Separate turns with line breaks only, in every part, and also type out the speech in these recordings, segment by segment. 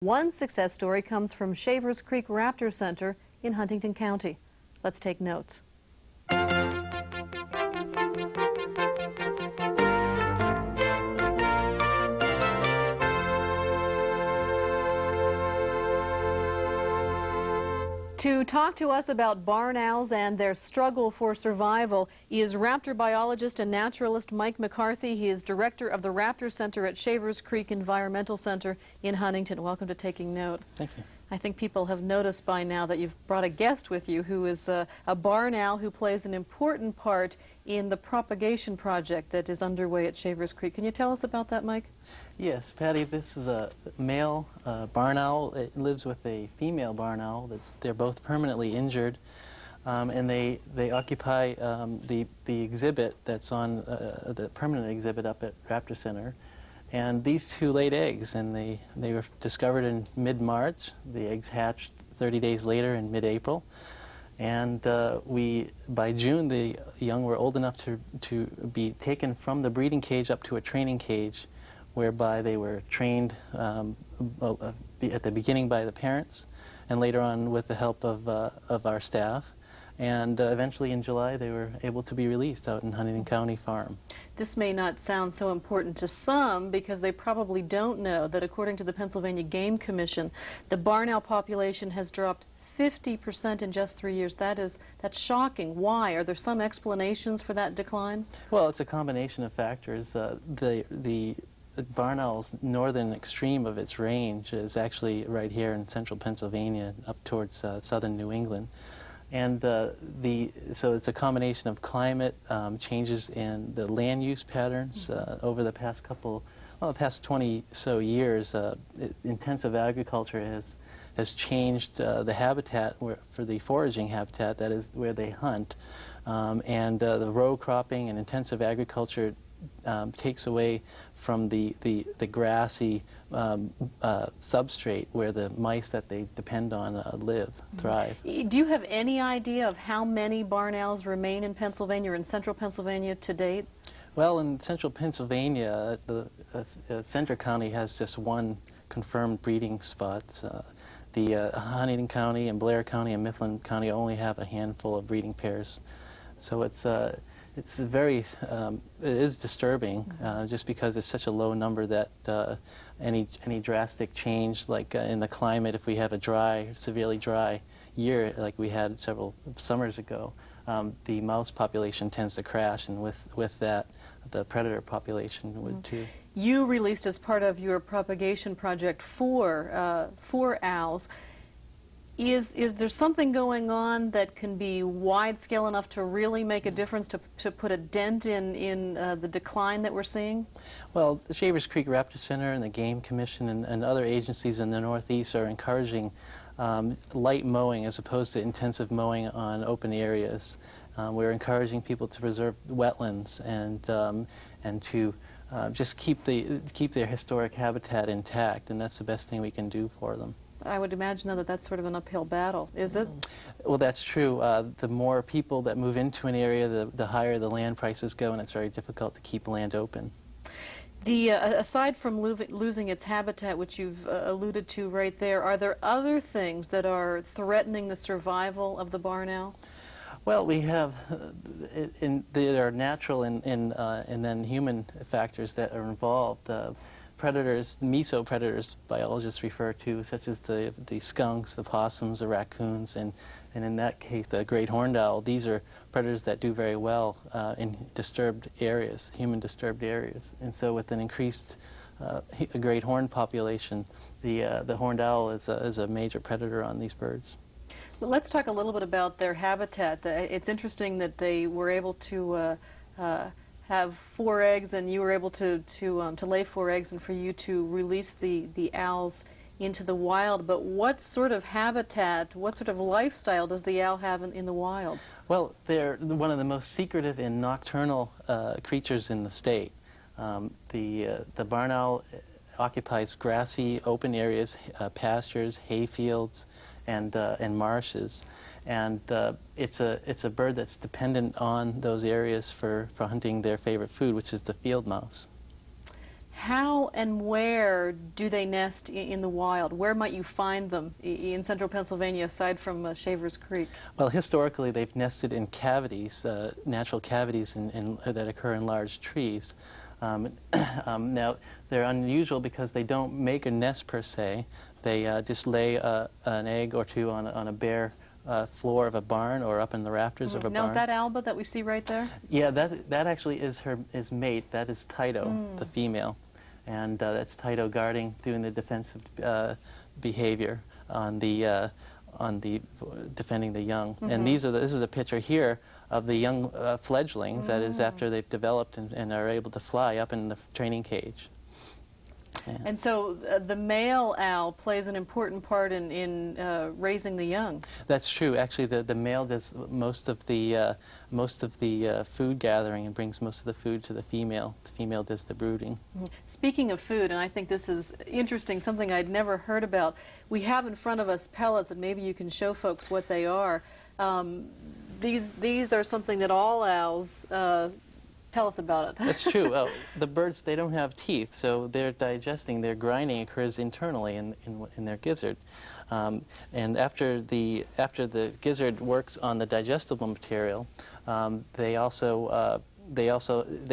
One success story comes from Shavers Creek Raptor Center in Huntington County. Let's take notes. To talk to us about barn owls and their struggle for survival is raptor biologist and naturalist Mike McCarthy. He is director of the Raptor Center at Shavers Creek Environmental Center in Huntington. Welcome to Taking Note.
Thank you.
I think people have noticed by now that you've brought a guest with you who is a barn owl who plays an important part in the propagation project that is underway at Shavers Creek. Can you tell us about that, Mike?
Yes, Patty, this is a male barn owl. It lives with a female barn owl. They're both permanently injured, and they occupy the exhibit that's on the permanent exhibit up at Raptor Center. And these two laid eggs, and they were discovered in mid-March. The eggs hatched 30 days later in mid-April. And by June, the young were old enough to be taken from the breeding cage up to a training cage, whereby they were trained at the beginning by the parents, and later on with the help of our staff. And eventually in July, they were able to be released out in Huntington County Farm. This
may not sound so important to some because they probably don't know that according to the Pennsylvania Game Commission, the barn owl population has dropped 50% in just 3 years. That's shocking. Why? Are there some explanations for that decline?
Well, it's a combination of factors. The barn owl's northern extreme of its range is actually right here in central Pennsylvania, up towards southern New England. And so it's a combination of climate, changes in the land use patterns over the past the past 20 so years. Intensive agriculture has changed the habitat for the foraging habitat, that is where they hunt, and the row cropping and intensive agriculture takes away from the grassy substrate where the mice that they depend on thrive.
Do you have any idea of how many barn owls remain in Pennsylvania or in central Pennsylvania to date?
Well, in central Pennsylvania, Centre County has just one confirmed breeding spot. The Huntington County and Blair County and Mifflin County only have a handful of breeding pairs. So it is disturbing, just because it's such a low number that any drastic change, like in the climate, if we have a severely dry year like we had several summers ago, the mouse population tends to crash, and with that, the predator population would too.
You released, as part of your propagation project, four owls. Is there something going on that can be wide-scale enough to really make a difference, to put a dent in the decline that we're seeing?
Well, the Shavers Creek Raptor Center and the Game Commission and other agencies in the Northeast are encouraging light mowing as opposed to intensive mowing on open areas. We're encouraging people to preserve wetlands and to just keep their historic habitat intact, and that's the best thing we can do for them.
I would imagine, though, that that's sort of an uphill battle, is it?
Well, that's true. The more people that move into an area, the higher the land prices go, and it's very difficult to keep land open.
Aside from losing its habitat, which you've alluded to right there, are there other things that are threatening the survival of the barn owl?
Well, we have, there are natural and then human factors that are involved. Predators, mesopredators, biologists refer to, such as the skunks, the possums, the raccoons, and in that case the great horned owl. These are predators that do very well in disturbed areas, human disturbed areas. And so with an increased great horned population, the horned owl is a major predator on these birds.
Well, let's talk a little bit about their habitat. It's interesting that they were able to have 4 eggs, and you were able to lay 4 eggs, and for you to release the owls into the wild. But what sort of habitat, what sort of lifestyle does the owl have in the wild?
Well, they're one of the most secretive and nocturnal creatures in the state. The barn owl occupies grassy open areas, pastures, hay fields, and marshes. And it's a bird that's dependent on those areas for hunting their favorite food, which is the field mouse.
How and where do they nest in the wild? Where might you find them in central Pennsylvania, aside from Shavers Creek?
Well, historically, they've nested in cavities, natural cavities that occur in large trees. Now, they're unusual because they don't make a nest per se. They just lay an egg or two on a bare floor of a barn or up in the rafters of a barn.
Now, is that Alba that we see right there?
Yeah, that actually is her mate. That is Tito, the female, and that's Tito guarding, doing the defensive behavior on the defending the young. And this is a picture here of the young fledglings. That is after they've developed and are able to fly up in the training cage. Yeah.
And so the male owl plays an important part in raising the young.
That's true. Actually, the male does most of the food gathering and brings most of the food to the female. The female does the brooding.
Speaking of food, and I think this is interesting, something I'd never heard about, we have in front of us pellets, and maybe you can show folks what they are. These are something that all owls tell us about it.
That's true. Well, the birds, they don't have teeth, so their digesting, their grinding occurs internally in their gizzard. And after the gizzard works on the digestible material, they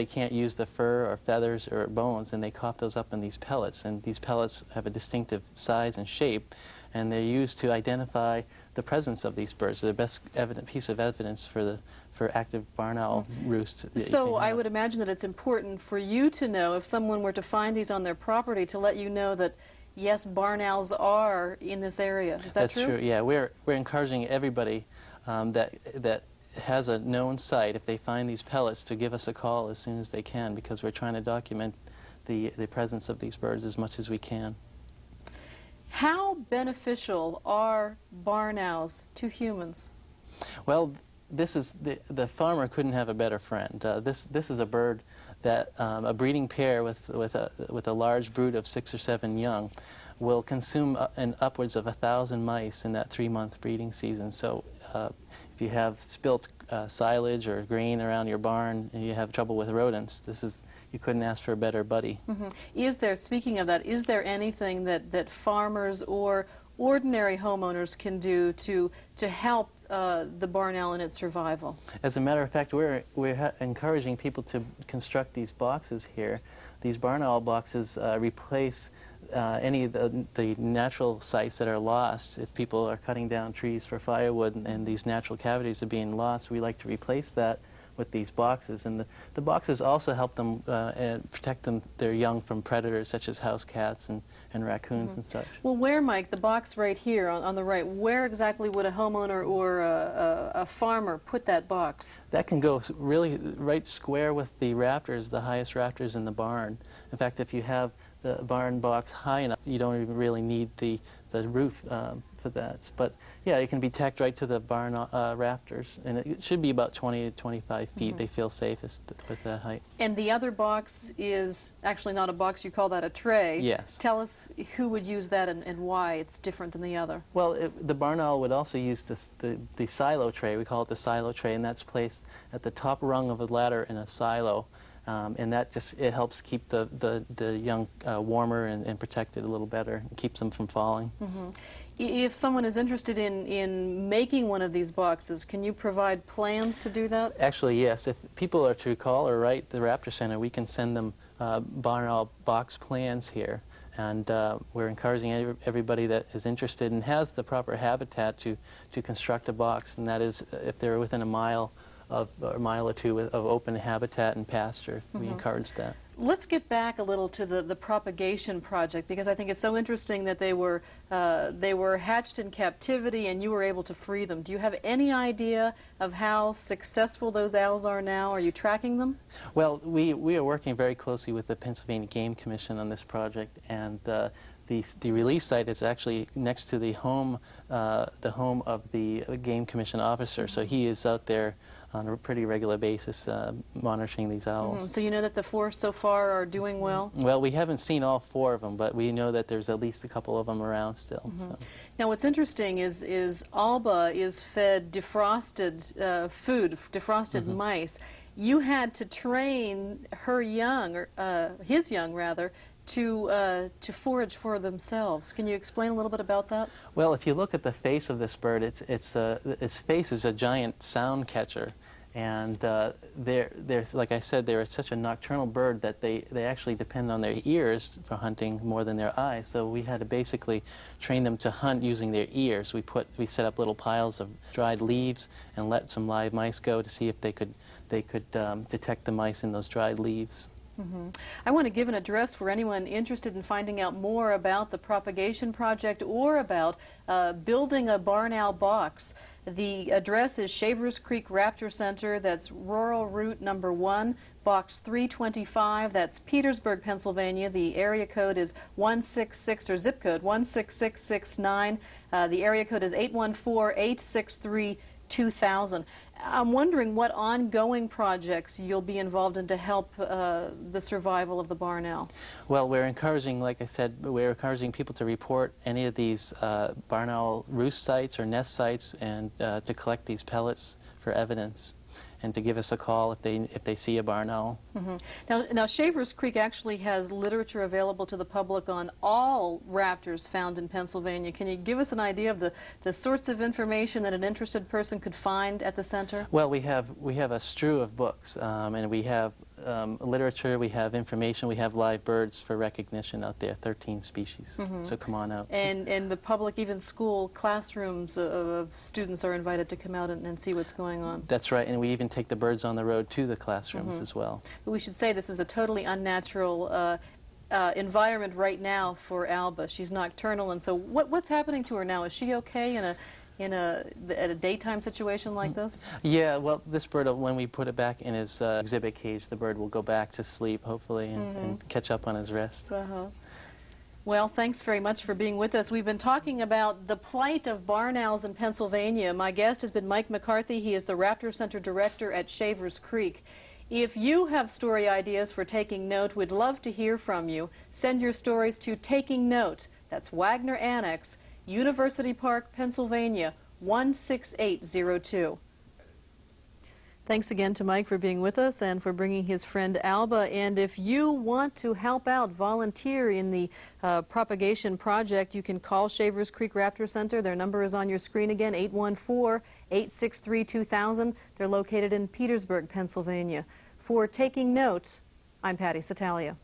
can't use the fur or feathers or bones, and they cough those up in these pellets. And these pellets have a distinctive size and shape, and they're used to identify the presence of these birds. They're the best piece of evidence for active barn owl roost.
So I would imagine that it's important for you to know, if someone were to find these on their property, to let you know that, yes, barn owls are in this area. Is that true?
That's true, yeah. We're encouraging everybody that has a known site, if they find these pellets, to give us a call as soon as they can, because we're trying to document the presence of these birds as much as we can.
How beneficial are barn owls to humans?
Well, this is the farmer couldn't have a better friend. This is a bird that a breeding pair with a large brood of 6 or 7 young will consume upwards of 1,000 mice in that 3-month breeding season. So if you have spilt silage or grain around your barn and you have trouble with rodents, you couldn't ask for a better buddy.
Is there, speaking of that, is there anything that farmers or ordinary homeowners can do to help the barn owl in its survival?
As a matter of fact, we're encouraging people to construct these boxes here. These barn owl boxes replace any of the natural sites that are lost. If people are cutting down trees for firewood and these natural cavities are being lost, we like to replace that with these boxes. And the boxes also help them and protect their young from predators such as house cats and raccoons and such.
Well, where, Mike, the box right here on the right, where exactly would a homeowner or a farmer put that box?
That can go really right square with the raptors, the highest raptors in the barn. In fact, if you have the barn box high enough, you don't even really need the roof for that. But yeah, it can be tacked right to the barn rafters, and it should be about 20 to 25 feet. They feel safest with that height.
And the other box is actually not a box, you call that a tray.
Yes.
Tell us who would use that and why it's different than the other.
Well, the barn owl would also use the silo tray. We call it the silo tray, and that's placed at the top rung of a ladder in a silo. And that it helps keep the young warmer and protected a little better, and keeps them from falling.
If someone is interested in making one of these boxes, can you provide plans to do that?
Actually, yes. If people are to call or write the Raptor Center, we can send them barn owl box plans here. And we're encouraging everybody that is interested and has the proper habitat to construct a box, and that is if they're within a mile or a mile or two of open habitat and pasture. We encourage that.
Let's get back a little to the propagation project, because I think it's so interesting that they were hatched in captivity and you were able to free them. Do you have any idea of how successful those owls are now? Are you tracking them?
Well, we are working very closely with the Pennsylvania Game Commission on this project, and the release site is actually next to the home of the Game Commission officer, so he is out there on a pretty regular basis monitoring these owls.
So you know that the 4 so far are doing well?
Well, we haven't seen all 4 of them, but we know that there's at least a couple of them around still. So.
Now what's interesting is Alba is fed defrosted food, defrosted mice, you had to train her young, or his young rather, to forage for themselves. Can you explain a little bit about that?
Well, if you look at the face of this bird, its face is a giant sound catcher. And there's, like I said, they're such a nocturnal bird that they actually depend on their ears for hunting more than their eyes. So we had to basically train them to hunt using their ears. We set up little piles of dried leaves and let some live mice go to see if they could detect the mice in those dried leaves.
Mm-hmm. I want to give an address for anyone interested in finding out more about the Propagation Project or about building a barn owl box. The address is Shavers Creek Raptor Center. That's Rural Route number 1, Box 325. That's Petersburg, Pennsylvania. The area code is 166, or zip code 16669. The area code is 814-863-2000. I'm wondering what ongoing projects you'll be involved in to help the survival of the barn owl.
Well, we're encouraging, like I said, we're encouraging people to report any of these barn owl roost sites or nest sites and to collect these pellets for evidence, and to give us a call if they see a barn owl.
Mm-hmm. Now, Shavers Creek actually has literature available to the public on all raptors found in Pennsylvania. Can you give us an idea of the sorts of information that an interested person could find at the center?
Well, we have a strew of books, and we have literature, we have information, we have live birds for recognition out there, 13 species.
Mm-hmm.
So come on out.
And the public, even school classrooms of students are invited to come out and see what's going on.
That's right, and we even take the birds on the road to the classrooms as well.
But we should say this is a totally unnatural environment right now for Alba. She's nocturnal, and so what's happening to her now? Is she okay at a daytime situation like this?
Yeah, well, this bird, when we put it back in his exhibit cage, the bird will go back to sleep, hopefully, and catch up on his rest.
Well, thanks very much for being with us. We've been talking about the plight of barn owls in Pennsylvania. My guest has been Mike McCarthy. He is the Raptor Center Director at Shavers Creek. If you have story ideas for Taking Note, we'd love to hear from you. Send your stories to Taking Note. That's Wagner Annex, University Park, Pennsylvania, 16802. Thanks again to Mike for being with us and for bringing his friend Alba. And if you want to help out, volunteer in the Propagation Project, you can call Shavers Creek Raptor Center. Their number is on your screen again, 814-863-2000. They're located in Petersburg, Pennsylvania. For Taking Note, I'm Patty Satalia.